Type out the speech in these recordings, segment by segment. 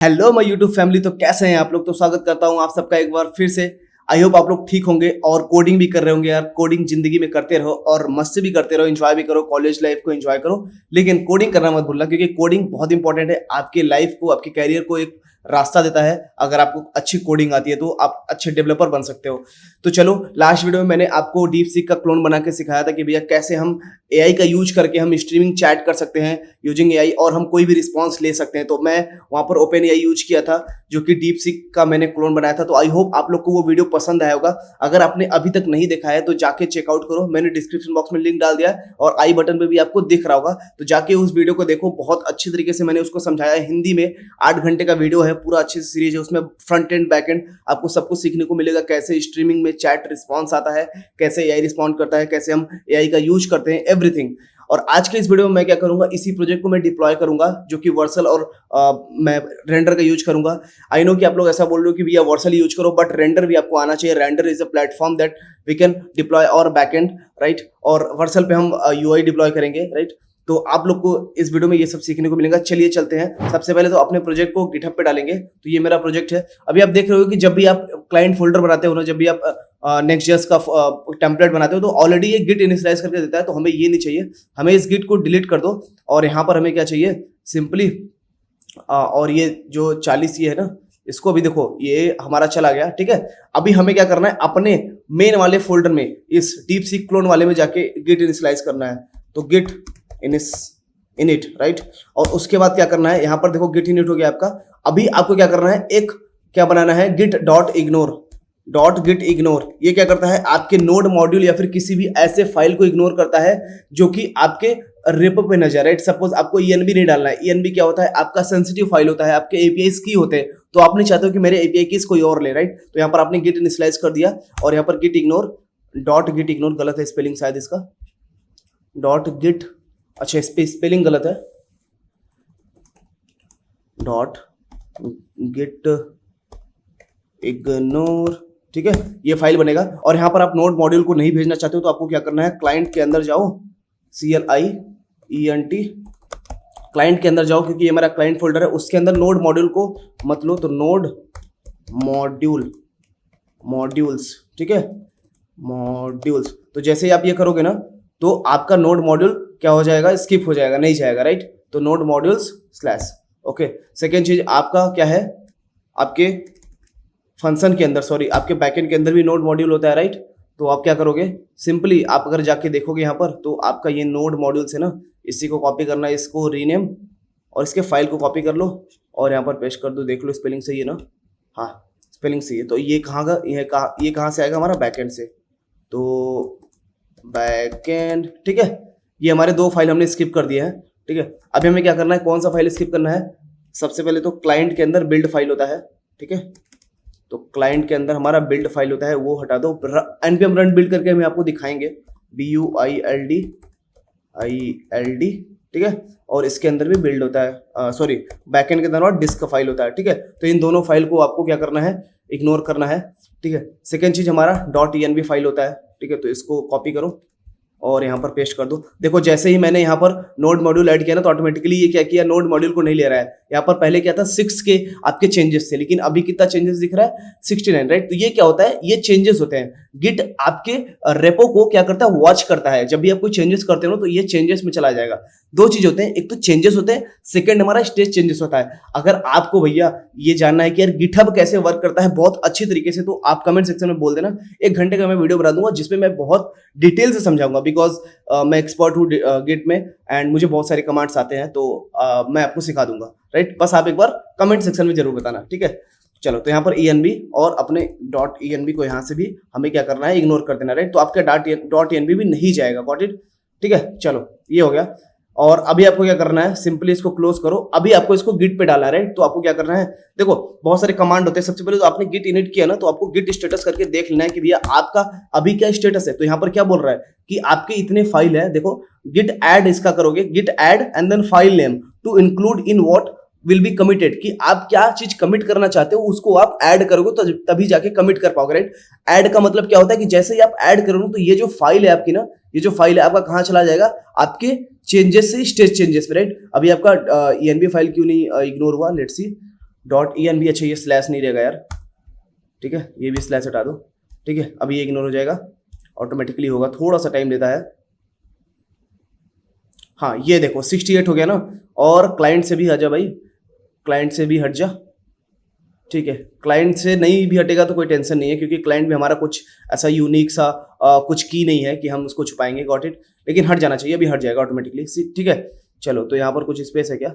Hello my YouTube family. तो कैसे हैं आप लोग। तो स्वागत करता हूं आप सबका एक बार फिर से। आई होप आप लोग ठीक होंगे और कोडिंग भी कर रहे होंगे यार। कोडिंग जिंदगी में करते रहो और मस्ती भी करते रहो, एंजॉय भी करो, कॉलेज लाइफ को एंजॉय करो, लेकिन कोडिंग करना मत भूलना, क्योंकि कोडिंग बहुत इंपॉर्टेंट है आपके लाइफ को, आपके कैरियर को एक रास्ता देता है। अगर आपको अच्छी कोडिंग आती है तो आप अच्छे डेवलपर बन सकते हो। तो चलो, लास्ट वीडियो में मैंने आपको डीप सीक का क्लोन बना के सिखाया था कि भैया कैसे हम एआई का यूज करके हम स्ट्रीमिंग चैट कर सकते हैं यूजिंग एआई, और हम कोई भी रिस्पॉन्स ले सकते हैं। तो मैं वहां पर ओपन एआई यूज किया था, जो कि डीप सीक का मैंने क्लोन बनाया था। तो आई होप आप लोग को वो वीडियो पसंद आया होगा। अगर आपने अभी तक नहीं देखा है तो जाके चेकआउट करो, मैंने डिस्क्रिप्शन बॉक्स में लिंक डाल दिया है और आई बटन पे भी आपको दिख रहा होगा। तो जाके उस वीडियो को देखो, बहुत अच्छी तरीके से मैंने उसको समझाया है हिंदी में। 8 घंटे का वीडियो है, पूरा अच्छी सीरीज है, उसमें फ्रंट एंड बैक एंड आपको सब कुछ सीखने को मिलेगा। कैसे स्ट्रीमिंग में चैट रिस्पॉन्स आता है, कैसे एआई रिस्पॉन्ड करता है, कैसे हम एआई का यूज करते हैं, एवरीथिंग। और आज के इस वीडियो में मैं क्या करूंगा, इसी प्रोजेक्ट को मैं डिप्लॉय करूंगा, जो कि वर्सल और मैं रेंडर का यूज करूंगा। आई नो कि आप लोग ऐसा बोल रहे हो कि भैया वर्सल यूज करो, बट रेंडर भी आपको आना चाहिए। Render is a platform that we can deploy और बैकएंड, राइट। और वर्सल पे हम यूआई डिप्लॉय करेंगे, राइट। तो आप लोग को इस वीडियो में ये सब सीखने को मिलेगा। चलिए चलते हैं। सबसे पहले तो अपने प्रोजेक्ट को गिटहब पे डालेंगे। तो ये मेरा प्रोजेक्ट है। अभी आप देख रहे हो कि जब भी आप क्लाइंट फोल्डर बनाते हो ना, जब भी आप नेक्स्ट.जेएस का टेम्पलेट बनाते हो, तो ऑलरेडी ये गिट इनिशियलाइज करके देता है। तो हमें ये नहीं चाहिए, हमें इस गिट को डिलीट कर दो। और यहाँ पर हमें क्या चाहिए, सिंपली और ये जो 40 ये है ना, इसको अभी देखो ये हमारा चला गया, ठीक है। अभी हमें क्या करना है, अपने मेन वाले फोल्डर में, इस डीप सीक क्लोन वाले में जाके गिट इनिशियलाइज करना है। तो गिट इनिट, राइट। और उसके बाद क्या करना है, यहाँ पर देखो गिट इनिट हो गया आपका। अभी आपको क्या करना है, एक क्या बनाना है, गिट डॉट इग्नोर। ये क्या करता है, आपके नोड मॉड्यूल या फिर किसी भी ऐसे फाइल को इग्नोर करता है जो कि आपके रेपो पे नजर, राइट। सपोज आपको ENB नहीं डालना है। ENB क्या होता है, आपका सेंसिटिव फाइल होता है, आपके एपीआई की होते हैं। तो आप नहीं चाहते हो कि मेरे एपीआई कीज कोई और ले, राइट। तो यहाँ पर आपने गिट इनिशियलाइज कर दिया और यहाँ पर गिट इग्नोर गलत है स्पेलिंग शायद इसका, डॉट गिट, अच्छा इस पे स्पेलिंग गलत है, डॉट गिट इग्नोर, ठीक है। ये फाइल बनेगा। और यहाँ पर आप नोड मॉड्यूल को नहीं भेजना चाहते हो तो आपको क्या करना है, क्लाइंट के अंदर जाओ, CLIENT, क्लाइंट के अंदर जाओ, क्योंकि ये मेरा क्लाइंट फोल्डर है। उसके अंदर नोड मॉड्यूल को मत लो, तो नोड मॉड्यूल्स, ठीक है, मॉड्यूल्स। तो जैसे ही आप ये करोगे ना, तो आपका नोड मॉड्यूल क्या हो जाएगा, स्किप हो जाएगा, नहीं जाएगा, राइट। तो node modules slash, okay. Second चीज आपका क्या है, आपके फंक्शन के अंदर, सॉरी, आपके बैकएंड के अंदर भी नोड मॉड्यूल होता है, राइट। तो आप क्या करोगे, सिंपली आप अगर जाके देखोगे यहाँ पर, तो आपका ये नोड मॉड्यूल्स है ना, इसी को कॉपी करना है, इसको रीनेम और इसके फाइल को कॉपी कर लो और यहाँ पर पेस्ट कर दो। देख लो स्पेलिंग सही है ना, हाँ स्पेलिंग सही है। तो ये कहाँ का, ये कहाँ से आएगा, हमारा बैकएंड से। तो बैकएंड, ठीक है। ये हमारे 2 फाइल हमने स्किप कर दिए हैं, ठीक है। अभी हमें क्या करना है, कौन सा फाइल स्किप करना है, सबसे पहले तो क्लाइंट के अंदर बिल्ड फाइल होता है, ठीक है। तो क्लाइंट के अंदर हमारा बिल्ड फाइल होता है, वो हटा दो। npm रन बिल्ड करके हम आपको दिखाएंगे, BUILD, ठीक है। और इसके अंदर भी बिल्ड होता है, सॉरी, बैकएंड के अंदर और डिस्क फाइल होता है, ठीक है। तो इन दोनों फाइल को आपको क्या करना है, इग्नोर करना है, ठीक है। सेकेंड चीज हमारा .env फाइल होता है, ठीक है। तो इसको कॉपी करो और यहाँ पर पेस्ट कर दो। देखो जैसे ही मैंने यहाँ पर नोड मॉड्यूल ऐड किया ना, तो ऑटोमेटिकली ये क्या किया, नोड मॉड्यूल को नहीं ले रहा है। यहाँ पर पहले क्या था, 6 के आपके चेंजेस थे, लेकिन अभी कितना चेंजेस दिख रहा है, 69, राइट। तो ये क्या होता है, ये चेंजेस होते हैं। गिट आपके रेपो को क्या करता है, वॉच करता है। जब भी आप कोई चेंजेस करते हो ना, तो ये चेंजेस में चला जाएगा। 2 चीज होते हैं, एक तो चेंजेस होते हैं, सेकंड हमारा स्टेज चेंजेस होता है। अगर आपको भैया ये जानना है कि यार गिटहब कैसे वर्क करता है बहुत अच्छी तरीके से, तो आप कमेंट सेक्शन में बोल देना। 1 घंटे का मैं वीडियो बना दूंगा जिसमें मैं बहुत डिटेल से समझाऊंगा, बिकॉज मैं एक्सपर्ट हूँ गिट में एंड मुझे बहुत सारे कमांड्स आते हैं। तो मैं आपको सिखा दूंगा, राइट। बस आप एक बार कमेंट सेक्शन में जरूर बताना, ठीक है। चलो, तो यहाँ पर ENB और अपने .env को यहाँ से भी हमें क्या करना है, इग्नोर कर देना, राइट। तो आपका .env भी नहीं जाएगा, गॉट इट, ठीक है। चलो, ये हो गया। और अभी आपको क्या करना है, सिंपली इसको क्लोज करो। अभी आपको इसको गिट पे डालना है, राइट। तो आपको क्या करना है, देखो बहुत सारे कमांड होते हैं। सबसे पहले तो आपने गिट इनिट किया ना, तो आपको गिट स्टेटस करके देख लेना है कि भैया आपका अभी क्या स्टेटस है। तो यहाँ पर क्या बोल रहा है कि आपके इतने फाइल है, देखो गिट ऐड इसका करोगे, git add and then file name to include in what will be committed, कि आप क्या चीज कमिट करना चाहते हो उसको आप ऐड करोगे तो तभी जाके कमिट कर पाओगे, राइट। ऐड का मतलब क्या होता है कि जैसे ही आप ऐड करोगे, तो ये जो फाइल है आपकी ना, ये जो फाइल है आपका कहाँ चला जाएगा, आपके चेंजेस से स्टेज चेंजेस पे, राइट। अभी आपका ENB फाइल क्यों नहीं इग्नोर हुआ, लेट्स सी। .en भी, अच्छा ये स्लैश नहीं रहेगा यार, ठीक है, ये भी स्लैश हटा दो, ठीक है, अभी ये इग्नोर हो जाएगा, ऑटोमेटिकली होगा, थोड़ा सा टाइम लेता है। हाँ ये देखो 68 हो गया ना, और क्लाइंट से भी हट जा भाई, क्लाइंट से भी हट जा, ठीक है, क्लाइंट से नहीं भी हटेगा तो कोई टेंशन नहीं है, क्योंकि क्लाइंट में हमारा कुछ ऐसा यूनिक सा कुछ की नहीं है कि हम उसको छुपाएंगे, गॉट इट, लेकिन हट जाना चाहिए, अभी हट जाएगा ऑटोमेटिकली, ठीक है। चलो तो यहाँ पर कुछ स्पेस है क्या,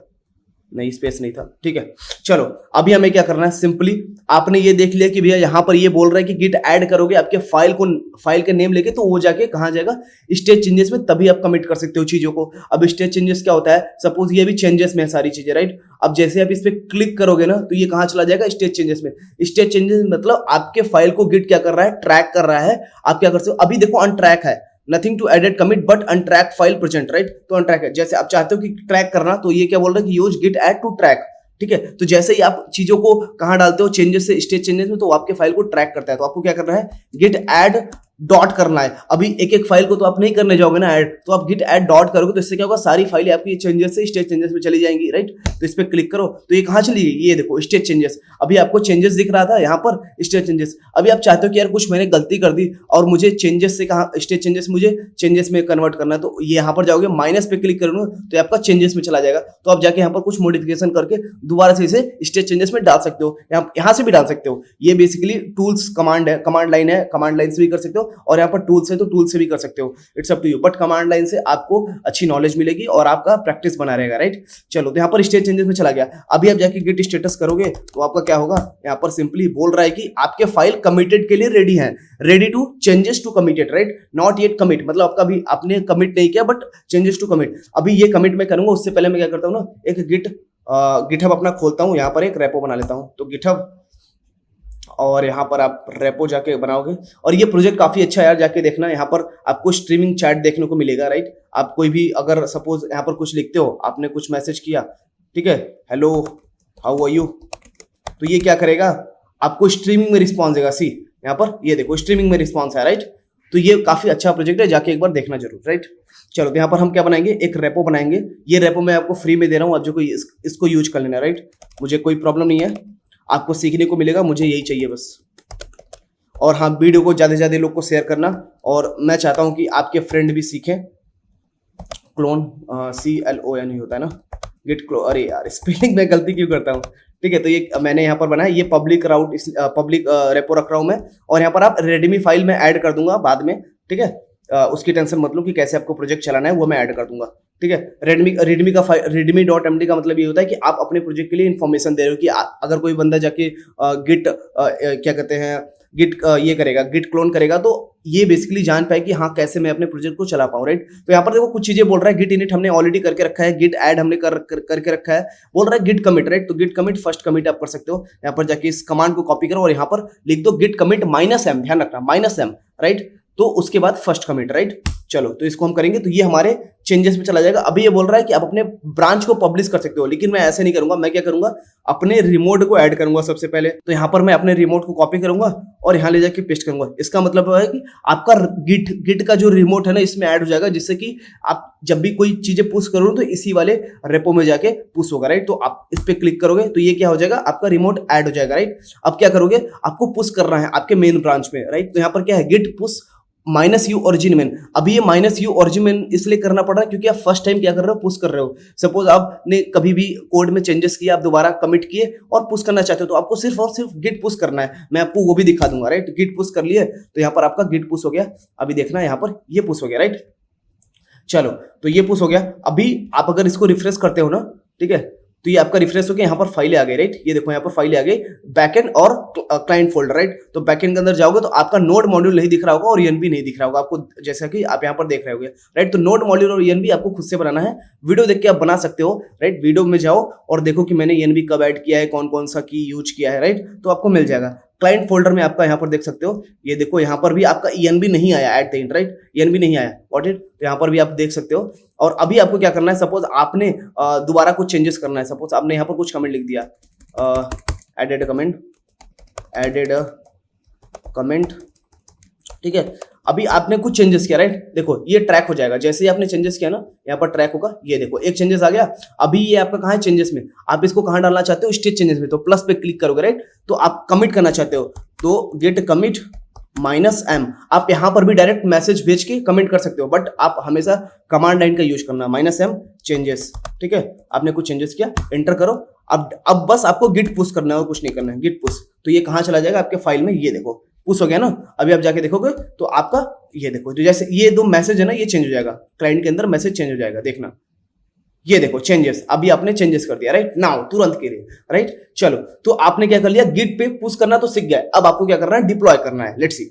नहीं स्पेस नहीं था, ठीक है। चलो अभी हमें क्या करना है, सिंपली आपने ये देख लिया कि भैया यहाँ पर ये बोल रहा है कि गिट ऐड करोगे आपके फाइल को, फाइल के नेम लेके, तो वो जाके कहाँ जाएगा, स्टेज चेंजेस में, तभी आप कमिट कर सकते हो चीजों को। अब स्टेज चेंजेस क्या होता है, सपोज ये भी चेंजेस में है सारी चीजें, राइट। अब जैसे आप इस पे क्लिक करोगे ना, तो ये कहाँ चला जाएगा, स्टेज चेंजेस में। स्टेज चेंजेस मतलब आपके फाइल को गिट क्या कर रहा है, ट्रैक कर रहा है। आप क्या कर सकते हो, अभी देखो अनट्रैक है, nothing to added commit but untracked file present, right. तो अनट्रैक है, जैसे आप चाहते हो कि ट्रैक करना, तो ये क्या बोल रहा है कि use git add to track, ठीक है। तो जैसे ही आप चीजों को कहां डालते हो, चेंजेस से स्टेज चेंजेस में, तो आपके फाइल को ट्रैक करता है। तो आपको क्या करना है, गिट ऐड डॉट करना है। अभी एक एक फाइल को तो आप नहीं करने जाओगे ना ऐड, तो आप गिट ऐड डॉट करोगे, तो इससे क्या होगा, सारी फाइलें आपकी चेंजेस से स्टेज चेंजेस में चली जाएंगी, राइट। तो इस पे क्लिक करो, तो ये कहां चली गई, ये देखो स्टेज चेंजेस। अभी आपको चेंजेस दिख रहा था यहाँ पर, स्टेज चेंजेस। अभी आप चाहते हो कि यार कुछ मैंने गलती कर दी और मुझे चेंजेस से कहा, स्टेज चेंजेस मुझे चेंजेस में कन्वर्ट करना है, तो ये यहाँ पर जाओगे, माइनस पे क्लिक करोगे तो आपका चेंजेस में चला जाएगा। तो आप जाके यहाँ पर कुछ मॉडिफिकेशन करके दोबारा से इसे स्टेज चेंजेस में डाल सकते हो, यहाँ से भी डाल सकते हो। ये बेसिकली टूल्स कमांड है, कमांड लाइन है, कमांड लाइन से भी कर सकते हो, और यहाँ पर टूल्स है तो टूल से भी कर सकते हो, it's up to you. But command line से आपको अच्छी नॉलेज मिलेगी और आपका प्रैक्टिस बना रहेगा, राइट। चलो तो यहाँ पर स्टेज चेंजेस में चला गया। अभी आप जाके गिट स्टेटस करोगे तो आपका क्या होगा, यहाँ पर सिंपली बोल रहा है कि आपके फाइल कमिटेड के लिए रेडी है, ready to changes to committed, right, not yet commit, मतलब आपका भी आपने कमिट नहीं किया बट चेंजेस टू कमिट। अभी ये कमिट मैं करूंगा, उससे पहले मैं क्या करता हूँ ना, एक गिटहब अपना खोलता हूँ, यहाँ पर एक रेपो बना लेता हूँ। तो गिटहब, और यहाँ पर आप रेपो जाके बनाओगे, और ये प्रोजेक्ट काफी अच्छा है यार, जाके देखना। यहाँ पर आपको स्ट्रीमिंग चैट देखने को मिलेगा, राइट। आप कोई भी अगर सपोज यहाँ पर कुछ लिखते हो, आपने कुछ मैसेज किया, ठीक है, हेलो हाउ आर यू, तो ये क्या करेगा, आपको स्ट्रीमिंग में रिस्पॉन्स देगा। सी यहाँ पर ये देखो स्ट्रीमिंग में रिस्पॉन्स है, राइट। तो ये काफी अच्छा प्रोजेक्ट है, जाके एक बार देखना जरूर, राइट। चलो तो यहाँ पर हम क्या बनाएंगे, एक रेपो बनाएंगे। ये रेपो मैं आपको फ्री में दे रहा हूँ, आप जो कोई इसको यूज कर लेना, राइट। मुझे कोई प्रॉब्लम नहीं है, आपको सीखने को मिलेगा, मुझे यही चाहिए बस। और हाँ, वीडियो को ज़्यादा से ज़्यादा लोग को शेयर करना, और मैं चाहता हूँ कि आपके फ्रेंड भी सीखें। क्लोन CLON ही होता है ना, गिट क्लोन, अरे यार स्पेलिंग में गलती क्यों करता हूँ, ठीक है। तो ये मैंने यहाँ पर बनाया, ये पब्लिक राउट, पब्लिक रेपो रख रहा हूँ मैं, और यहाँ पर आप रेडमी फाइल में ऐड कर दूंगा बाद में, ठीक है। उसकी टेंशन मत लो कि कैसे आपको प्रोजेक्ट चलाना है, वो मैं ऐड कर दूंगा, ठीक है। रेडमी का फाइल, readme.md का मतलब ये होता है कि आप अपने प्रोजेक्ट के लिए इन्फॉर्मेशन दे रहे हो कि अगर कोई बंदा जाके गिट क्या कहते हैं, गिट ये करेगा, गिट क्लोन करेगा, तो ये बेसिकली जान पाए कि हाँ कैसे मैं अपने प्रोजेक्ट को चला पाऊँ, राइट। तो यहाँ पर देखो कुछ चीजें बोल रहा है, गिट इनिट हमने ऑलरेडी करके रखा है, गिट ऐड हमने करके रखा है, बोल रहा है गिट कमिट, राइट। तो गिट कमिट फर्स्ट कमिट आप कर सकते हो, यहाँ पर जाके इस कमांड को कॉपी करो और यहाँ पर लिख दो गिट कमिट -m, ध्यान रखना -m, राइट। तो उसके बाद फर्स्ट कमिट, राइट। चलो तो इसको हम करेंगे, तो ये हमारे चेंजेस में चला जाएगा। अभी ये बोल रहा है कि आप अपने ब्रांच को पब्लिश कर सकते हो, लेकिन मैं ऐसे नहीं करूंगा। मैं क्या करूंगा, अपने रिमोट को ऐड करूंगा सबसे पहले। तो यहाँ पर मैं अपने रिमोट को कॉपी करूंगा और यहाँ ले जाके पेस्ट करूंगा। इसका मतलब है कि आपका गिट का जो रिमोट है ना, इसमें ऐड हो जाएगा, जिससे कि आप जब भी कोई चीजें पुश करो तो इसी वाले रेपो में जाके पुश होगा, राइट। तो आप इस पे क्लिक करोगे तो ये क्या हो जाएगा, आपका रिमोट ऐड हो जाएगा, राइट। अब क्या करोगे, आपको पुश करना है आपके मेन ब्रांच में, राइट। तो यहाँ पर क्या है, git push -u origin main। अभी ये -u origin main इसलिए करना पड़ रहा है क्योंकि आप फर्स्ट टाइम क्या कर रहे हो, पुश कर रहे हो। सपोज आपने कभी भी कोड में चेंजेस किया, आप दोबारा कमिट किए और पुश करना चाहते हो, तो आपको सिर्फ और सिर्फ गिट पुश करना है। मैं आपको वो भी दिखा दूंगा, राइट। गिट पुश कर लिए तो यहाँ पर आपका गिट पुश हो गया। अभी देखना यहाँ पर ये पुश हो गया, राइट। चलो तो ये पुश हो गया। अभी आप अगर इसको रिफ्रेश करते हो ना, ठीक है, तो ये आपका रिफ्रेश हो गया, यहाँ पर फाइलें आ गई, राइट। ये देखो यहाँ पर फाइलें आ गई, बैकएंड और क्लाइंट फोल्डर, राइट। तो बैकएंड के अंदर जाओगे तो आपका नोड मॉड्यूल नहीं दिख रहा होगा और ENB नहीं दिख रहा होगा आपको, जैसा कि आप यहाँ पर देख रहे होगे, राइट। तो नोड मॉड्यूल और ENB आपको खुद से बनाना है, वीडियो देख के आप बना सकते हो, राइट। वीडियो में जाओ और देखो कि मैंने ENB कब ऐड किया है, कौन कौन सा की यूज किया है, राइट। तो आपको मिल जाएगा। क्लाइंट फोल्डर में आपका यहाँ पर देख सकते हो, ये देखो यहाँ पर भी आपका ENB नहीं आया at the end, right. ENB नहीं आया, गॉट इट। तो यहाँ पर भी आप देख सकते हो। और अभी आपको क्या करना है, सपोज आपने दोबारा कुछ चेंजेस करना है। सपोज आपने यहाँ पर कुछ कमेंट लिख दिया, एडेड कमेंट, ठीक है। अभी आपने कुछ चेंजेस किया, राइट? देखो ये ट्रैक हो जाएगा, जैसे ही आपने चेंजेस किया ना यहाँ पर ट्रैक होगा। ये देखो एक चेंजेस आ गया। अभी ये आपका कहाँ है? चेंजेस में। आप इसको कहाँ डालना चाहते हो? स्टेज चेंजेस में। तो प्लस पे क्लिक करोगे, राइट? तो आप कमिट करना चाहते हो तो गेट कमिट -m। आप यहाँ पर भी डायरेक्ट मैसेज भेज के कमेंट कर सकते हो, बट आप हमेशा कमांड लाइन का यूज करना। -m चेंजेस, ठीक है? आपने कुछ चेंजेस किया, एंटर करो। अब बस आपको गिट पुश करना है और कुछ नहीं करना है। गिट पुश, तो ये कहाँ चला जाएगा? आपके फाइल में। ये देखो पुश हो गया ना। अभी आप जाके देखोगे तो आपका ये देखो, जो जैसे ये दो मैसेज है ना, ये चेंज हो जाएगा। क्लाइंट के अंदर मैसेज चेंज हो जाएगा, देखना। ये देखो चेंजेस, अभी आपने चेंजेस कर दिया, राइट? नाउ तुरंत के लिए, राइट? चलो, तो आपने क्या कर लिया? गिट पे पुश करना तो सीख गया। अब आपको क्या करना है? डिप्लॉय करना है। Let's see.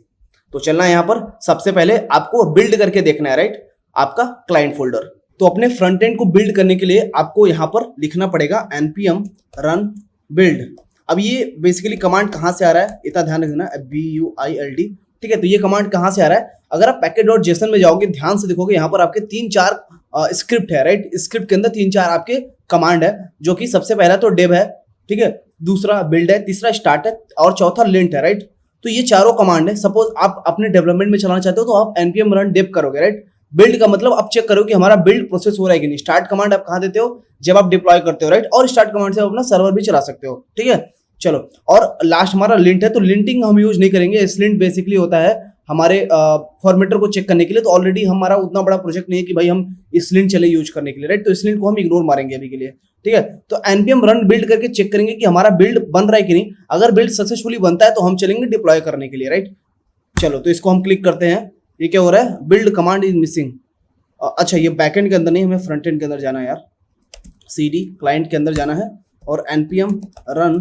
तो चलना है यहाँ पर। सबसे पहले आपको बिल्ड करके देखना है, राइट? आपका क्लाइंट फोल्डर। तो अपने फ्रंट एंड को बिल्ड करने के लिए आपको यहाँ पर लिखना पड़ेगा npm run build। अब ये बेसिकली कमांड कहाँ से आ रहा है, इतना ध्यान रखना, build, ठीक है? तो ये कमांड कहाँ से आ रहा है? अगर आप package.json में जाओगे, ध्यान से देखोगे, यहाँ पर आपके 3-4 स्क्रिप्ट है, राइट? स्क्रिप्ट के अंदर 3-4 आपके कमांड है, जो कि सबसे पहला तो डेव है, ठीक है? दूसरा बिल्ड है, तीसरा स्टार्ट है और चौथा लिंट है, राइट? तो ये चारों कमांड है। सपोज आप अपने डेवलपमेंट में चलाना चाहते हो तो आप npm run dev करोगे, राइट? बिल्ड का मतलब आप चेक करो कि हमारा बिल्ड प्रोसेस हो रहा है कि नहीं। स्टार्ट कमांड आप कहाँ देते हो? जब आप डिप्लॉय करते हो, राइट? और स्टार्ट कमांड से आप अपना सर्वर भी चला सकते हो, ठीक है? चलो, और लास्ट हमारा लिंट है। तो लिंटिंग हम यूज नहीं करेंगे। स्लिंट बेसिकली होता है हमारे फॉर्मेटर को चेक करने के लिए। तो ऑलरेडी हमारा उतना बड़ा प्रोजेक्ट नहीं है कि भाई हम स्लिंट चले यूज करने के लिए, राइट? तो स्लिंट को हम इग्नोर मारेंगे अभी के लिए, ठीक है? तो npm run build करके चेक करेंगे कि हमारा बिल्ड बन रहा है कि नहीं। अगर बिल्ड सक्सेसफुली बनता है तो हम चलेंगे डिप्लॉय करने के लिए, राइट? चलो, तो इसको हम क्लिक करते हैं। ये क्या हो रहा है? Build command is missing. अच्छा, ये बैकएंड के अंदर नहीं, हमें फ्रंट एंड के अंदर जाना है यार। cd क्लाइंट के अंदर जाना है और npm run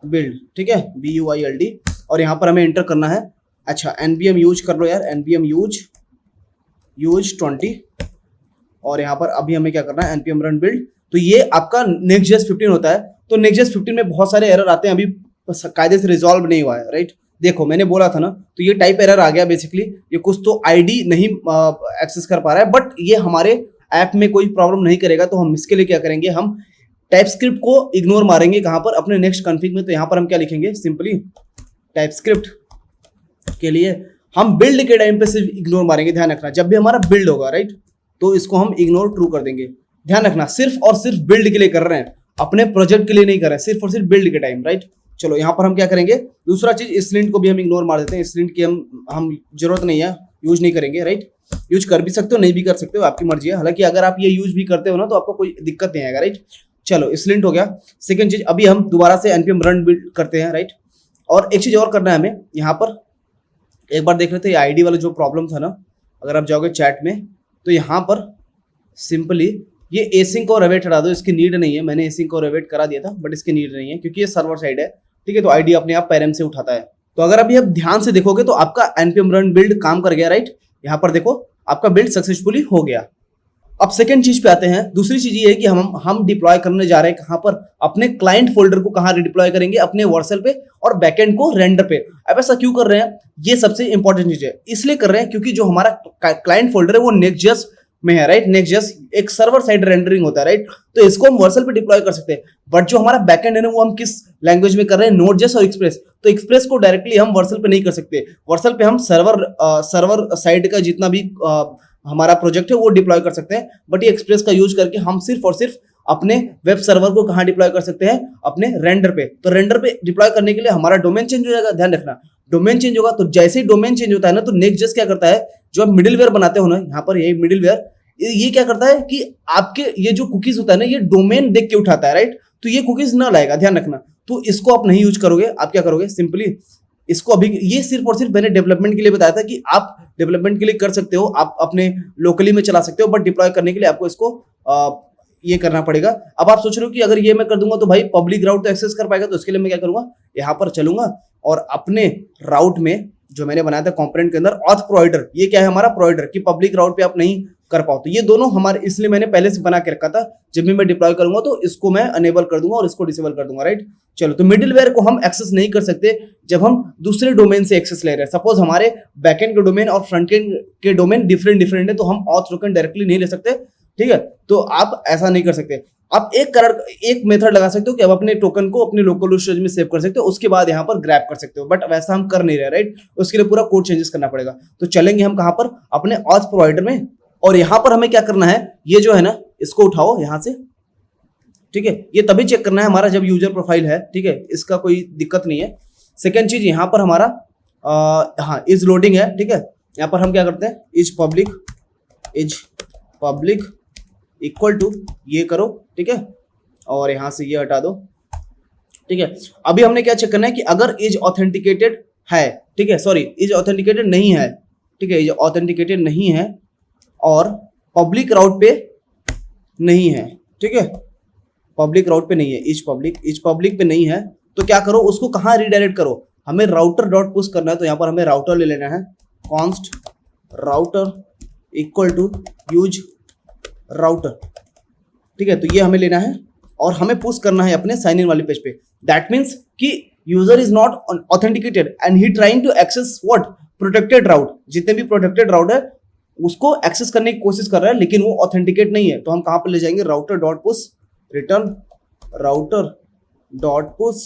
build, ठीक है? build, और यहाँ पर हमें एंटर करना है। अच्छा, npm यूज कर लो यार, npm यूज 20, और यहाँ पर अभी हमें क्या करना है? npm run build। तो ये आपका Next.js 15 होता है। तो Next.js 15 में बहुत सारे एरर आते हैं, अभी कायदे से रिजॉल्व नहीं हुआ है, राइट? देखो मैंने बोला था ना, तो ये टाइप एरर आ गया बेसिकली। ये कुछ तो आईडी नहीं एक्सेस कर पा रहा है, बट ये हमारे ऐप में कोई प्रॉब्लम नहीं करेगा। तो हम इसके लिए क्या करेंगे? हम टाइपस्क्रिप्ट को इग्नोर मारेंगे। कहाँ पर? अपने नेक्स्ट कॉन्फ़िग में। तो यहाँ पर हम क्या लिखेंगे? सिंपली टाइपस्क्रिप्ट के लिए हम बिल्ड के टाइम पे सिर्फ इग्नोर मारेंगे। ध्यान रखना, जब भी हमारा बिल्ड होगा, राइट, तो इसको हम इग्नोर ट्रू कर देंगे। ध्यान रखना, सिर्फ और सिर्फ बिल्ड के लिए कर रहे हैं, अपने प्रोजेक्ट के लिए नहीं कर रहे हैं, सिर्फ और सिर्फ बिल्ड के टाइम, राइट? चलो, यहाँ पर हम क्या करेंगे? दूसरा चीज, स्लिंट को भी हम इग्नोर मार देते हैं। स्लिंट की हम जरूरत नहीं है, यूज नहीं करेंगे, राइट? यूज कर भी सकते हो, नहीं भी कर सकते हो, आपकी मर्जी है। हालांकि अगर आप ये यूज भी करते हो ना तो आपको कोई दिक्कत नहीं आएगा, राइट? चलो, स्लिंट हो गया। सेकंड चीज, अभी हम दोबारा से npm run build करते हैं, राइट? और एक चीज और करना है हमें। यहाँ पर एक बार देख लेते हैं आईडी वाला जो प्रॉब्लम था ना। अगर आप जाओगे चैट में तो यहाँ पर सिंपली ये एसिंक और अवेट हटा दो, इसकी नीड नहीं है। मैंने एसिंक और अवेट करा दिया था, बट इसकी नीड नहीं है क्योंकि ये सर्वर साइड है, ठीक है? तो आईडी अपने आप पैरम से उठाता है। तो अगर अभी आप ध्यान से देखोगे तो आपका npm run build काम कर गया, राइट? यहाँ पर देखो, आपका बिल्ड सक्सेसफुली हो गया। अब सेकंड चीज पे आते हैं। दूसरी चीज ये है कि हम डिप्लॉय करने जा रहे हैं कहाँ पर? अपने क्लाइंट फोल्डर को कहाँ डिप्लॉय करेंगे? अपने वर्सल पे, और बैकएंड को रेंडर पे। अब ऐसा क्यों कर रहे हैं? ये सबसे इंपॉर्टेंट चीज है। इसलिए कर रहे हैं क्योंकि जो हमारा क्लाइंट फोल्डर है वो Next.js में है, राइट? Next.js एक सर्वर साइड रेंडरिंग होता है, राइट? तो इसको हम वर्सल पे डिप्लॉय कर सकते हैं। बट जो हमारा बैकएंड है ना, वो हम किस लैंग्वेज में कर रहे हैं? Node.js और एक्सप्रेस। तो एक्सप्रेस को डायरेक्टली हम वर्सल पे नहीं कर सकते। वर्सल पे हम सर्वर साइड का जितना भी हमारा प्रोजेक्ट है वो डिप्लॉय कर सकते हैं। बट ये एक्सप्रेस का यूज करके हम सिर्फ और सिर्फ अपने वेब सर्वर को कहाँ डिप्लॉय कर सकते हैं? अपने रेंडर पे। तो रेंडर पे डिप्लॉय करने के लिए हमारा डोमेन चेंज हो जाएगा। ध्यान रखना, डोमेन चेंज होगा। तो जैसे ही डोमेन चेंज होता है ना, तो Next.js क्या करता है? जो आप मिडिलवेयर बनाते हो ना, यहाँ पर यही मिडिलवेयर, ये क्या करता है कि आपके ये जो कुकीज होता है ना, ये डोमेन देख के उठाता है, राइट? तो ये कुकीज ना लाएगा, ध्यान रखना। तो इसको आप नहीं यूज करोगे। आप क्या करोगे? सिंपली इसको अभी, ये सिर्फ और सिर्फ मैंने डेवलपमेंट के लिए बताया था कि आप डेवलपमेंट के लिए कर सकते हो, आप अपने लोकली में चला सकते हो, बट डिप्लॉय करने के लिए आपको इसको ये करना पड़ेगा। अब आप सोच रहे हो कि अगर ये मैं कर दूंगा तो भाई पब्लिक राउट तो एक्सेस कर पाएगा। तो इसके लिए मैं क्या करूंगा? यहाँ पर चलूंगा और अपने राउट में जो मैंने बनाया था कंपोनेंट के अंदर, ऑथ प्रोवाइडर, ये क्या है? हमारा प्रोवाइडर कि पब्लिक राउट पे आप नहीं कर पाओ। तो ये दोनों हमारे, इसलिए मैंने पहले से बना के रखा था। जब भी मैं डिप्लॉय करूंगा तो इसको मैं अनेबल कर दूंगा और इसको डिसेबल कर दूंगा, राइट? चलो, तो मिडिलवेयर को हम एक्सेस नहीं कर सकते जब हम दूसरे डोमेन से एक्सेस ले रहे हैं। सपोज हमारे बैकएंड के डोमेन और फ्रंट एंड के डोमेन डिफरेंट है, तो हम ऑथ टोकन डायरेक्टली नहीं ले सकते। ठीक है, तो आप ऐसा नहीं कर सकते। आप एक मेथड लगा सकते हो कि आप अपने टोकन को अपने लोकल स्टोरेज में सेव कर सकते हो, उसके बाद यहाँ पर ग्रैब कर सकते हो, बट वैसा हम कर नहीं रहे, राइट। उसके लिए पूरा कोड चेंजेस करना पड़ेगा। तो चलेंगे हम कहाँ पर, अपने ऑथ प्रोवाइडर में, और यहाँ पर हमें क्या करना है, ये जो है ना इसको उठाओ यहाँ से, ठीक है। ये तभी चेक करना है हमारा जब यूजर प्रोफाइल है, ठीक है, इसका कोई दिक्कत नहीं है। सेकेंड चीज यहाँ पर हमारा हाँ इज लोडिंग है, ठीक है। यहाँ पर हम क्या करते हैं, इज पब्लिक इक्वल टू ये करो, ठीक है, और यहाँ से ये हटा दो, ठीक है। अभी हमने क्या चेक करना है कि अगर इज ऑथेंटिकेटेड है, ठीक है, सॉरी इज ऑथेंटिकेटेड नहीं है, ठीक है, इज ऑथेंटिकेटेड नहीं है और पब्लिक राउट पे नहीं है, ठीक है, पब्लिक राउट पे नहीं है, इज पब्लिक पे नहीं है, तो क्या करो, उसको कहाँ रिडायरेक्ट करो, हमें राउटर डॉट पुश करना है। तो यहाँ पर हमें राउटर ले लेना है, const router equal to use router, ठीक है। तो ये हमें लेना है और हमें पुश करना है अपने साइन इन वाले पेज पे। दैट मीन्स कि user is not authenticated and he trying to access what, protected route, जितने भी प्रोटेक्टेड राउट है उसको एक्सेस करने की कोशिश कर रहा है, लेकिन वो ऑथेंटिकेट नहीं है। तो हम कहाँ पर ले जाएंगे, router dot push return router dot push,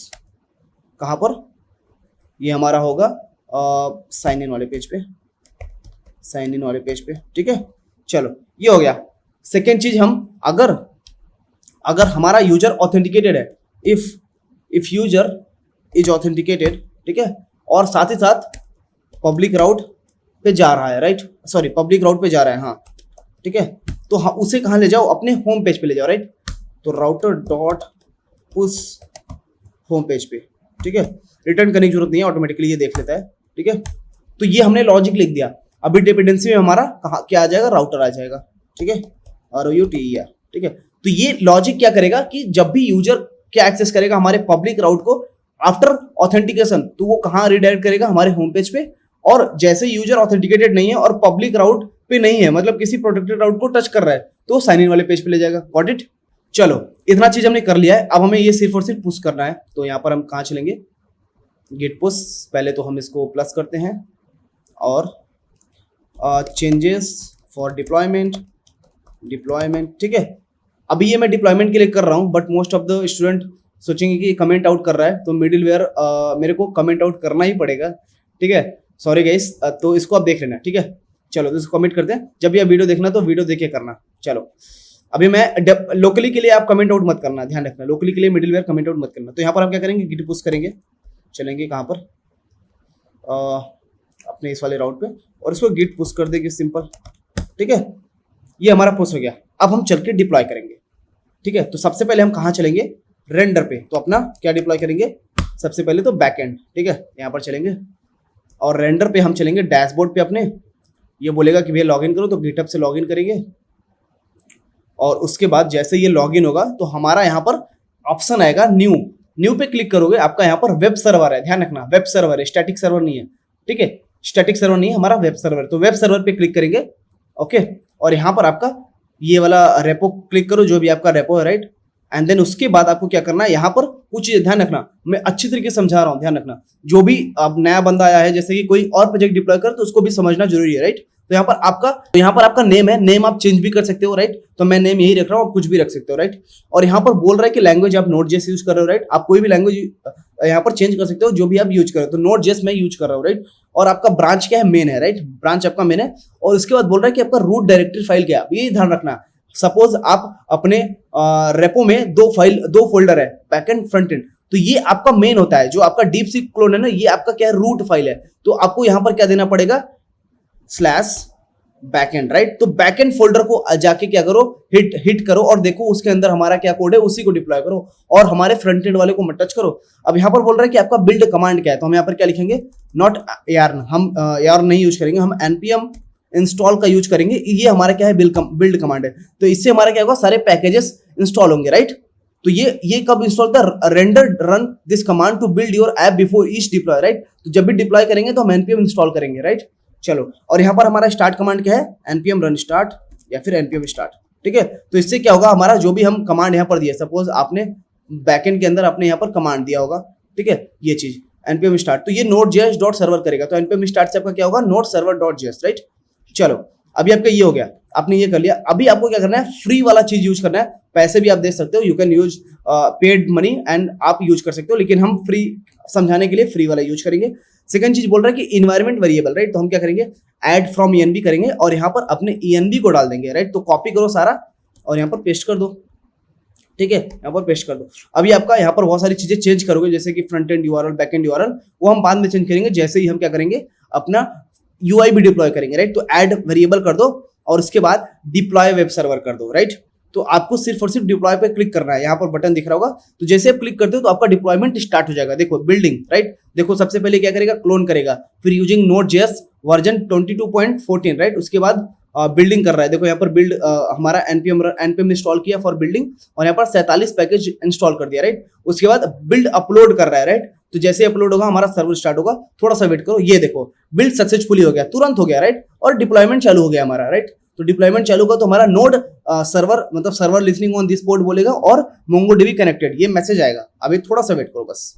कहाँ पर, ये हमारा होगा साइन इन वाले पेज पे, साइन इन वाले पेज पे, ठीक है। चलो ये हो गया। सेकेंड चीज, हम अगर हमारा यूजर ऑथेंटिकेटेड है, इफ यूजर इज ऑथेंटिकेटेड, ठीक है, और साथ ही साथ पब्लिक राउट पे जा रहा है, राइट, सॉरी पब्लिक राउट पे जा रहा है, हाँ, ठीक है, तो हाँ उसे कहाँ ले जाओ, अपने होम पेज पे ले जाओ, राइट। तो router dot push home page पे, ठीक है, रिटर्न करने की जरूरत नहीं है, ऑटोमेटिकली ये देख लेता है, ठीक है। तो ये हमने लॉजिक लिख दिया। अभी डिपेंडेंसी में हमारा कहाँ क्या आ जाएगा, राउटर आ जाएगा, ठीक है, ROUTER, ठीक है। तो ये लॉजिक क्या करेगा कि जब भी यूजर क्या एक्सेस करेगा हमारे पब्लिक राउट को आफ्टर ऑथेंटिकेशन, तो वो कहाँ रिडायरेक्ट करेगा, हमारे होम पेज पे। और जैसे यूजर ऑथेंटिकेटेड नहीं है और पब्लिक राउट पे नहीं है, मतलब किसी प्रोटेक्टेड राउट को टच कर रहा है, तो साइन इन वाले पेज पे ले जाएगा। Got it. चलो इतना चीज हमने कर लिया है, अब हमें ये सिर्फ और सिर्फ पुश करना है। तो यहाँ पर हम कहाँ चलेंगे, गिट पुश, पहले तो हम इसको प्लस करते हैं और चेंजेस फॉर डिप्लॉयमेंट, ठीक है। अभी ये मैं डिप्लॉयमेंट के लिए कर रहा हूँ, but most of the student सोचेंगे कि कमेंट आउट कर रहा है, तो मिडिल वेयर मेरे को कमेंट आउट करना ही पड़ेगा, ठीक है, सॉरी गाइस। तो इसको आप देख लेना, ठीक है। चलो तो इसको कमेंट करते हैं, जब ये वीडियो देखना तो वीडियो देख के करना। चलो अभी मैं लोकली के लिए आप कमेंट आउट मत करना, ध्यान रखना, लोकली के लिए मिडिल वेयर कमेंट आउट मत करना। तो यहाँ पर हम क्या करेंगे, गिट पुश करेंगे, चलेंगे कहाँ पर, अपने इस वाले राउट पे, और इसको गिट पुश कर देंगे, सिंपल, ठीक है। ये हमारा पुश हो गया। अब हम चल के डिप्लॉय करेंगे, ठीक है। तो सबसे पहले हम कहाँ चलेंगे, रेंडर पे। तो अपना क्या डिप्लॉय करेंगे, सबसे पहले तो बैकएंड, ठीक है, यहाँ पर चलेंगे और रेंडर पे हम चलेंगे डैशबोर्ड पे अपने। ये बोलेगा कि भैया लॉगिन करो, तो गिटहब से लॉगिन करेंगे और उसके बाद जैसे ये लॉगिन होगा तो हमारा यहाँ पर ऑप्शन आएगा न्यू पे क्लिक करोगे, आपका यहाँ पर वेब सर्वर है, ध्यान रखना, वेब सर्वर है, स्टैटिक सर्वर नहीं है, ठीक है, स्टैटिक सर्वर नहीं है हमारा, वेब सर्वर। तो वेब सर्वर पे क्लिक करेंगे, ओके, और यहाँ पर आपका ये वाला रेपो क्लिक करो, जो भी आपका रेपो है, राइट। एंड देन उसके बाद आपको क्या करना है, यहाँ पर कुछ ध्यान रखना, मैं अच्छी तरीके से समझा रहा हूँ, ध्यान रखना, जो भी अब नया बंदा आया है, जैसे कि कोई और प्रोजेक्ट डिप्लॉय कर, तो उसको भी समझना जरूरी है, राइट। तो यहाँ पर आपका नेम है, नेम आप चेंज भी कर सकते हो, राइट। तो मैं नेम यही रख रहा हूँ, आप कुछ भी रख सकते हो, राइट। और यहाँ पर बोल रहा है कि लैंग्वेज आप Node.js यूज कर रहे हो, राइट। आप कोई भी लैंग्वेज यहाँ पर चेंज कर सकते हो, जो भी आप यूज कर रहे हो। तो Node.js मैं यूज कर रहा हूँ, राइट। और आपका ब्रांच क्या है, मेन है, राइट, ब्रांच आपका मेन है। और उसके बाद बोल रहा है कि आपका रूट डायरेक्टरी फाइल क्या है, ये ध्यान रखना। सपोज आप अपने रेपो में दो फोल्डर है, बैकएंड फ्रंट एंड, तो ये आपका मेन होता है, जो आपका डीप सीक क्लोन है ना, ये आपका क्या है, रूट फाइल है। तो आपको यहाँ पर क्या देना पड़ेगा, स्लैश बैकएंड, राइट। तो बैकएंड फोल्डर को जाके क्या करो, हिट करो और देखो उसके अंदर हमारा क्या कोड है, उसी को डिप्लॉय करो और हमारे फ्रंट एंड वाले को मत टच करो। अब यहाँ पर बोल रहा है कि आपका बिल्ड कमांड क्या है, तो हम यहाँ पर क्या लिखेंगे, नॉट yarn, हम yarn नहीं यूज करेंगे, हम npm इंस्टॉल का यूज करेंगे। ये हमारा क्या है, बिल्ड कमांड है। तो इससे हमारा क्या होगा, सारे पैकेजेस इंस्टॉल होंगे, राइट। तो ये कब इंस्टॉल होता है, Render run this command to build your app before each deploy, right. तो जब भी डिप्लॉय करेंगे तो हम npm इंस्टॉल करेंगे, राइट। चलो, और यहाँ पर हमारा स्टार्ट कमांड क्या है, npm रन स्टार्ट या फिर npm स्टार्ट, ठीक है। तो इससे क्या होगा, हमारा जो भी हम कमांड यहाँ पर दिया, सपोज आपने बैकएंड के अंदर आपने यहाँ पर कमांड दिया होगा, ठीक है, ये चीज npm स्टार्ट, तो ये Node.js डॉट सर्वर करेगा। तो npm स्टार्ट से आपका क्या होगा, node server.js, राइट। चलो अभी आपका ये हो गया, आपने ये कर लिया। अभी आपको क्या करना है, फ्री वाला चीज यूज करना है। पैसे भी आप दे सकते हो, you can use paid money and आप यूज कर सकते हो, लेकिन हम फ्री समझाने के लिए फ्री वाला यूज करेंगे। सेकंड चीज बोल रहा है कि इन्वायरमेंट वेरिएबल, राइट। तो हम क्या करेंगे, ऐड फ्रॉम ENV करेंगे और यहाँ पर अपने ENV को डाल देंगे, राइट। तो कॉपी करो सारा और यहाँ पर पेस्ट कर दो, ठीक है, यहाँ पर पेस्ट कर दो। अभी आपका यहाँ पर बहुत सारी चीजें चेंज करोगे, जैसे कि front end URL, back and URL, वो हम बाद में चेंज करेंगे जैसे ही हम क्या करेंगे, अपना UI भी डिप्लॉय करेंगे, राइट। तो ऐड वेरिएबल कर दो और उसके बाद डिप्लॉय वेब सर्वर कर दो, राइट। तो आपको सिर्फ और सिर्फ डिप्लॉय पे क्लिक करना है, यहाँ पर बटन दिख रहा होगा। तो जैसे आप क्लिक करते हो तो आपका डिप्लॉयमेंट स्टार्ट हो जाएगा। देखो बिल्डिंग, राइट। देखो सबसे पहले क्या करेगा, क्लोन करेगा, फिर यूजिंग Node.js वर्जन 22.14, राइट। उसके बाद बिल्डिंग कर रहा है। देखो यहाँ पर बिल्ड हमारा npm इंस्टॉल किया फॉर बिल्डिंग और यहाँ पर 47 पैकेज इंस्टॉल कर दिया, राइट। उसके बाद बिल्ड अपलोड कर रहा है, राइट। तो जैसे अपलोड होगा हमारा सर्वर स्टार्ट होगा, थोड़ा सा वेट करो। ये देखो बिल्ड सक्सेसफुली हो गया, तुरंत हो गया, राइट। और डिप्लॉयमेंट चालू हो गया हमारा, राइट। तो डिप्लॉयमेंट चालू होगा तो हमारा नोड सर्वर मतलब server listening on this port बोलेगा और MongoDB कनेक्टेड, ये मैसेज आएगा। अभी थोड़ा सा वेट करो बस।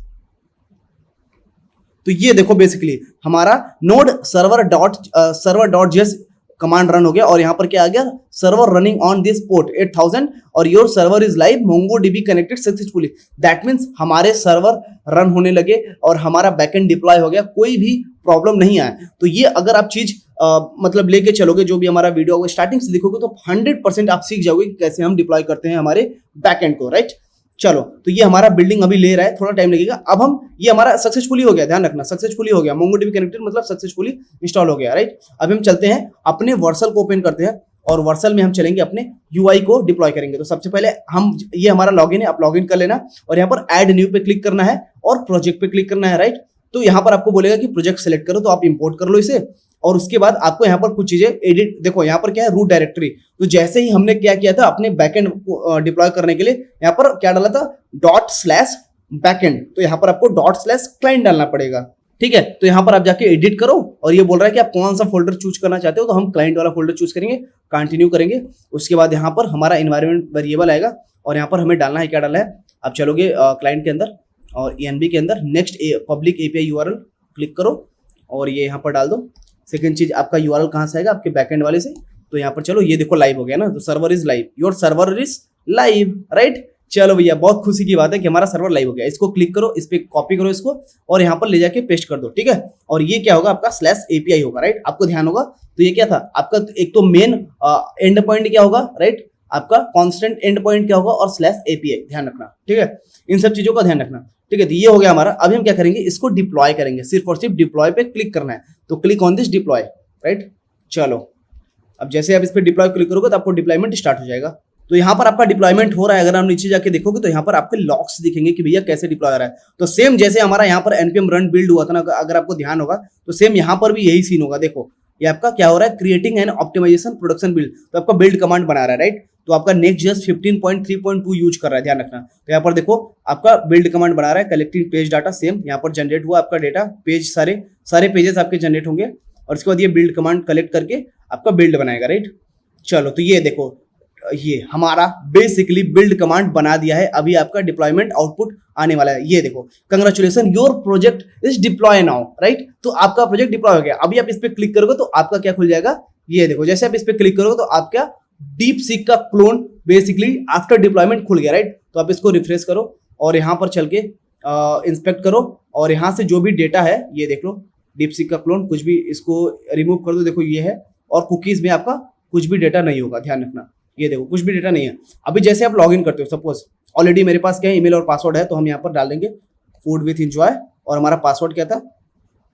तो ये देखो बेसिकली हमारा नोड सर्वर.js कमांड रन हो गया और यहाँ पर क्या आ गया, server running on this port 8000 और your server is live MongoDB connected successfully. That means हमारे सर्वर रन होने लगे और हमारा बैकएंड डिप्लॉय हो गया, कोई भी प्रॉब्लम नहीं आया। तो ये अगर आप चीज मतलब लेके चलोगे, जो भी हमारा वीडियो होगा स्टार्टिंग से देखोगे तो 100% आप सीख जाओगे कि कैसे हम डिप्लॉय करते हैं हमारे बैकएंड को, राइट। चलो, तो ये हमारा बिल्डिंग अभी ले रहा है, थोड़ा टाइम लगेगा। अब हम ये हमारा सक्सेसफुली हो गया, ध्यान रखना सक्सेसफुली हो गया, MongoDB कनेक्टेड मतलब सक्सेसफुली इंस्टॉल हो गया, राइट। अब हम चलते हैं अपने वर्सल को ओपन करते हैं और वर्सल में हम चलेंगे अपने UI को डिप्लॉय करेंगे। तो सबसे पहले हम ये हमारा लॉगिन है, आप लॉगिन कर लेना और यहाँ पर ऐड न्यू पे क्लिक करना है और प्रोजेक्ट पे क्लिक करना है, राइट। तो यहाँ पर आपको बोलेगा कि प्रोजेक्ट सेलेक्ट करो, तो आप इंपोर्ट कर लो इसे और उसके बाद आपको यहाँ पर कुछ चीजें एडिट, देखो यहाँ पर क्या है, रूट डायरेक्टरी। तो जैसे ही हमने क्या किया था अपने बैकएंड को डिप्लॉय करने के लिए, यहाँ पर क्या डाला था, ./backend। तो यहाँ पर आपको ./client डालना पड़ेगा, ठीक है। तो यहाँ पर आप जाके एडिट करो और ये बोल रहा है कि आप कौन सा फोल्डर चूज करना चाहते हो, तो हम क्लाइंट वाला फोल्डर चूज करेंगे, कंटिन्यू करेंगे। उसके बाद यहाँ पर हमारा इन्वायरमेंट वेरिएबल आएगा और यहाँ पर हमें डालना है, क्या डालना है, आप चलोगे क्लाइंट के अंदर और ENV के अंदर next public API URL click करो और ये यहाँ पर डाल दो। सेकंड चीज आपका URL कहाँ से आएगा, आपके बैकएंड वाले से। तो यहाँ पर चलो, ये देखो लाइव हो गया ना, तो server is live, your server is live, right. चलो भैया, बहुत खुशी की बात है कि हमारा सर्वर लाइव हो गया। इसको क्लिक करो, इस पे कॉपी करो इसको और यहाँ पर ले जाके पेस्ट कर दो, ठीक है। और ये क्या होगा, आपका /API होगा, राइट। आपको ध्यान होगा, तो ये क्या था आपका, एक तो मेन एंड पॉइंट क्या होगा, राइट, आपका कांस्टेंट एंड पॉइंट क्या होगा और /API, ध्यान रखना, ठीक है। इन सब चीजों का ध्यान रखना, ठीक है। तो ये हो गया हमारा। अभी हम क्या करेंगे, इसको डिप्लॉय करेंगे, सिर्फ और सिर्फ डिप्लॉय पे क्लिक करना है। तो click on this deploy, right. चलो, अब जैसे आप इस पे डिप्लॉय क्लिक करोगे तो आपको डिप्लॉयमेंट स्टार्ट हो जाएगा। तो यहाँ पर आपका डिप्लॉयमेंट हो रहा है। अगर आप नीचे जाके देखोगे तो यहाँ पर आपके लॉग्स दिखेंगे कि भैया कैसे डिप्लॉय हो रहा है। तो सेम जैसे हमारा यहाँ पर npm रन बिल्ड हुआ था ना, अगर आपको ध्यान होगा तो सेम यहाँ पर भी यही सीन होगा। देखो ये आपका क्या हो रहा है, creating and optimisation production build. तो आपका बिल्ड कमांड बना रहा है, राइट। तो आपका Next.js 15.3.2 यूज कर रहा है, ध्यान रखना। तो यहाँ पर देखो आपका बिल्ड कमांड बना रहा है, कलेक्टिंग पेज डाटा, सेम यहाँ पर जनरेट हुआ आपका डेटा, पेज सारे पेजेस आपके जनरेट होंगे और उसके बाद ये बिल्ड कमांड कलेक्ट करके आपका बिल्ड बनाएगा, राइट। चलो, तो ये देखो ये हमारा बेसिकली बिल्ड कमांड बना दिया है। अभी आपका डिप्लॉयमेंट आउटपुट आने वाला है। ये देखो, congratulation your project is deploy now, right. तो आपका प्रोजेक्ट डिप्लॉय हो गया। अभी आप इस पे क्लिक करोगे तो आपका क्या खुल जाएगा, ये देखो, जैसे आप इस पे क्लिक करोगे तो आपका DeepSeek का क्लोन बेसिकली आफ्टर डिप्लॉयमेंट खुल गया, राइट। तो आप इसको रिफ्रेश करो और यहाँ पर चल के इंस्पेक्ट करो और यहाँ से जो भी डेटा है ये देख लो, DeepSeek का क्लोन, कुछ भी इसको रिमूव कर दो, देखो ये है। और कुकीज में आपका कुछ भी डेटा नहीं होगा, ध्यान रखना। ये देखो कुछ भी डेटा नहीं है। अभी जैसे आप लॉगिन करते हो, सपोज ऑलरेडी मेरे पास क्या है, ईमेल और पासवर्ड है, तो हम यहाँ पर डाल देंगे फूड विथ एंजॉय और हमारा पासवर्ड क्या था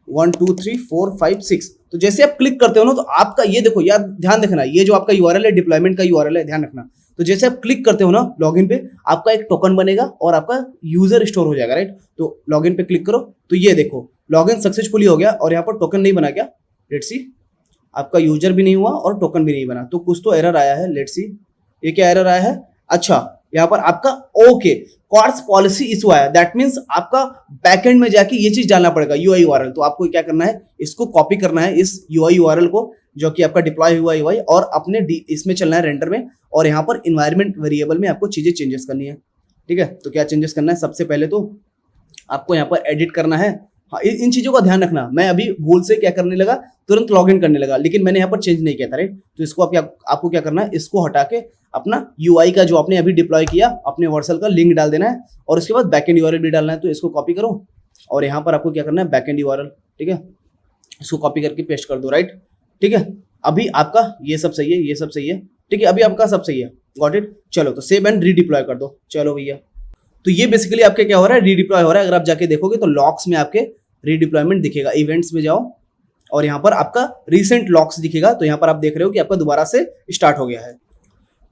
1 2 3 4 5 6। तो जैसे आप क्लिक करते हो ना तो आपका ये देखो यार, ध्यान देखना, ये जो आपका URL है डिप्लॉयमेंट का URL है, ध्यान रखना। तो जैसे आप क्लिक करते हो ना लॉगिन पे, आपका एक टोकन बनेगा और आपका यूजर स्टोर हो जाएगा, राइट। तो लॉगिन पे क्लिक करो तो ये देखो लॉगिन सक्सेसफुली हो गया और यहाँ पर टोकन नहीं बना क्या, लेट्स सी, आपका यूजर भी नहीं हुआ और टोकन भी नहीं बना। तो कुछ तो एरर आया है, लेट्स सी, ये क्या एरर आया है, अच्छा यहाँ पर आपका ओके कॉर्स पॉलिसी इशू आया। दैट मीन्स आपका बैकएंड में जाके ये चीज डालना पड़ेगा, UI URL। तो आपको क्या करना है, इसको कॉपी करना है, इस UI URL को जो कि आपका डिप्लॉय हुआ UI, और अपने इसमें चलना है रेंडर में, और यहाँ पर इन्वायरमेंट वेरिएबल में आपको चीजें चेंजेस करनी है, ठीक है। तो क्या चेंजेस करना है, सबसे पहले तो आपको यहाँ पर एडिट करना है हाँ, इन चीजों का ध्यान रखना। मैं अभी भूल से क्या करने लगा, तुरंत लॉग इन करने लगा, लेकिन मैंने यहाँ पर चेंज नहीं किया था, राइट। तो इसको आपको क्या करना है, इसको हटा के अपना UI का जो आपने अभी डिप्लॉय किया अपने वर्सल का लिंक डाल देना है, और उसके बाद बैकएंड URL भी डालना है। तो इसको कॉपी करो और यहाँ पर आपको क्या करना है, बैकएंड URL, ठीक है, इसको कॉपी करके पेस्ट कर दो, राइट। ठीक है, अभी आपका ये सब सही है, ये सब सही है, ठीक है, अभी आपका सब सही है, गॉट इट। चलो तो सेव एंड रीडिप्लॉय कर दो। चलो भैया, तो ये बेसिकली आपके क्या हो रहा है, रीडिप्लॉय हो रहा है। अगर आप जाके देखोगे तो लॉक्स में आपके रीडिप्लॉयमेंट दिखेगा। इवेंट्स में जाओ और यहाँ पर आपका रीसेंट लॉक्स दिखेगा। तो यहाँ पर आप देख रहे हो कि आपका दोबारा से स्टार्ट हो गया है,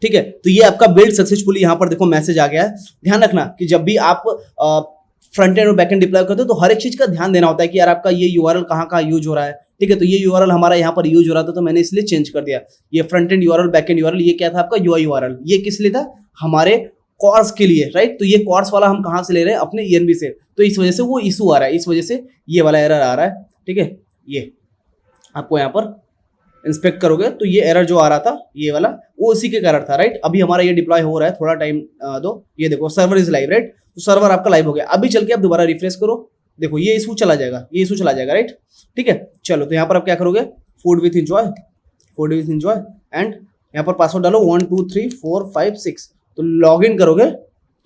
ठीक है। तो ये आपका बिल्ड सक्सेसफुली, यहाँ पर देखो मैसेज आ गया है। ध्यान रखना कि जब भी आप फ्रंट एंड और बैक एंड डिप्लॉय करते हो तो हर एक चीज का ध्यान देना होता है कि यार आपका ये URL कहाँ यूज हो रहा है, ठीक है। तो ये URL हमारा यहाँ पर यूज हो रहा था, तो मैंने इसलिए चेंज कर दिया। ये front end URL, back and URL, ये क्या था आपका UI URL, ये किस लिए था, हमारे कोर्स के लिए, राइट। तो ये कोर्स वाला हम कहाँ से ले रहे हैं, अपने ENB से। तो इस वजह से वो इशू आ रहा है, इस वजह से ये वाला एरर आ रहा है, ठीक है। ये आपको यहाँ पर इंस्पेक्ट करोगे तो ये एरर जो आ रहा था ये वाला, वो उसी के कारण था, राइट। अभी हमारा ये डिप्लॉय हो रहा है, थोड़ा टाइम दो। ये देखो सर्वर इज लाइव, राइट। तो सर्वर आपका लाइव हो गया। अभी चल के आप दोबारा रिफ्रेश करो, देखो ये इशू चला जाएगा, ये इशू चला जाएगा, राइट। ठीक है, चलो तो यहाँ पर आप क्या करोगे, food with enjoy, food with enjoy, and यहाँ पर पासवर्ड डालो 1 2 3 4 5 6। तो लॉग इन करोगे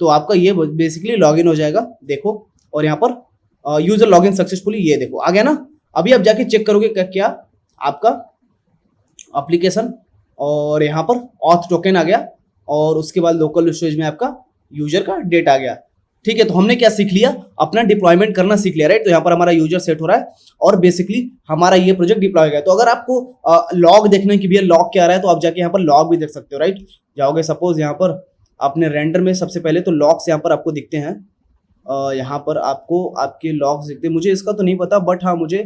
तो आपका ये बेसिकली लॉग इन हो जाएगा, देखो। और यहाँ पर यूजर लॉग इन सक्सेसफुली, ये देखो आ गया ना। अभी आप जाके चेक करोगे क्या आपका एप्लीकेशन, और यहाँ पर ऑथ टोकन आ गया, और उसके बाद लोकल स्टोरेज में आपका यूजर का डेट आ गया, ठीक है। तो हमने क्या सीख लिया, अपना डिप्लॉयमेंट करना सीख लिया, राइट। तो यहाँ पर हमारा यूजर सेट हो रहा है और बेसिकली हमारा ये प्रोजेक्ट डिप्लॉय हो गया। तो अगर आपको लॉग देखना कि भैया लॉग क्या आ रहा है, तो आप जाके यहाँ पर लॉग भी देख सकते हो, राइट। जाओगे सपोज यहाँ पर अपने रेंडर में, सबसे पहले तो लॉग्स यहाँ पर आपको दिखते हैं, यहाँ पर आपको आपके लॉग्स दिखते हैं। मुझे इसका तो नहीं पता, बट हाँ मुझे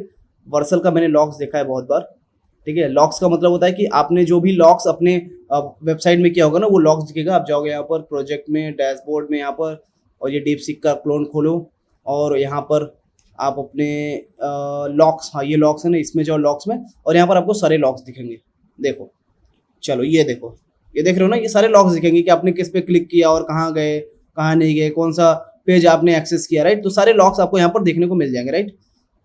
वर्सल का मैंने लॉग्स देखा है बहुत बार, ठीक है। लॉग्स का मतलब होता है कि आपने जो भी लॉग्स अपने वेबसाइट में किया होगा ना, वो लॉग्स दिखेगा। आप जाओगे यहाँ पर प्रोजेक्ट में, डैशबोर्ड में यहाँ पर, और ये डीपसीक का क्लोन खोलो, और यहाँ पर आप अपने लॉग्स, हाँ ये लॉग्स है ना, इसमें जाओ लॉग्स में, और यहाँ पर आपको सारे लॉग्स दिखेंगे, देखो। चलो ये देखो, ये देख रहे हो ना, ये सारे लॉग्स दिखेंगे कि आपने किस पे क्लिक किया और कहाँ गए, कहाँ नहीं गए, कौन सा पेज आपने एक्सेस किया, राइट। तो सारे लॉग्स आपको यहाँ पर देखने को मिल जाएंगे, राइट।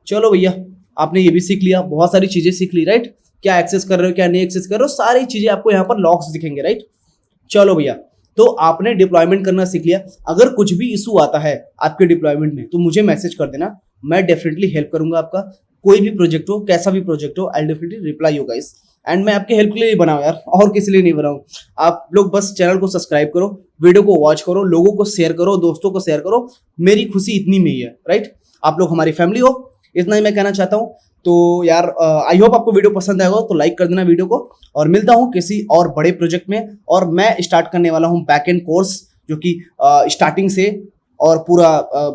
चलो भैया, आपने ये भी सीख लिया, बहुत सारी चीजें सीख ली, राइट। क्या एक्सेस कर रहे हो, क्या नहीं एक्सेस कर रहे हो, सारी चीजें आपको यहाँ पर लॉग्स दिखेंगे, राइट। चलो भैया, तो आपने डिप्लॉयमेंट करना सीख लिया। अगर कुछ भी इशू आता है आपके डिप्लॉयमेंट में तो मुझे मैसेज कर देना, मैं डेफिनेटली हेल्प करूंगा आपका। कोई भी प्रोजेक्ट हो, कैसा भी प्रोजेक्ट हो, I definitely reply you guys. And मैं आपके हेल्प के लिए बनाऊं यार, और किसी लिए नहीं बनाऊं। आप लोग बस चैनल को सब्सक्राइब करो, वीडियो को वॉच करो, लोगों को शेयर करो, दोस्तों को शेयर करो। मेरी खुशी इतनी में ही है, राइट। आप लोग हमारी फैमिली हो, इतना ही मैं कहना चाहता हूँ। तो यार आई होप आपको वीडियो पसंद आएगा, तो लाइक कर देना वीडियो को, और मिलता हूँ किसी और बड़े प्रोजेक्ट में। और मैं स्टार्ट करने वाला हूँ बैकएंड कोर्स, जो कि स्टार्टिंग से और पूरा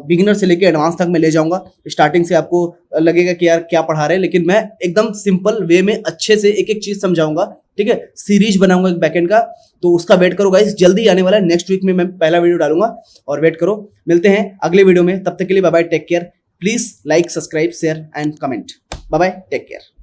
बिगिनर से लेके एडवांस तक मैं ले जाऊंगा। स्टार्टिंग से आपको लगेगा कि यार क्या पढ़ा रहे हैं, लेकिन मैं एकदम सिंपल वे में अच्छे से एक एक चीज समझाऊंगा, ठीक है। सीरीज बनाऊंगा एक बैकएंड का, तो उसका वेट करो गाइस, जल्दी आने वाला है। नेक्स्ट वीक में मैं पहला वीडियो डालूंगा, और वेट करो। मिलते हैं अगले वीडियो में, तब तक के लिए bye bye, take care. Please like, subscribe, share and comment. Bye bye, take care.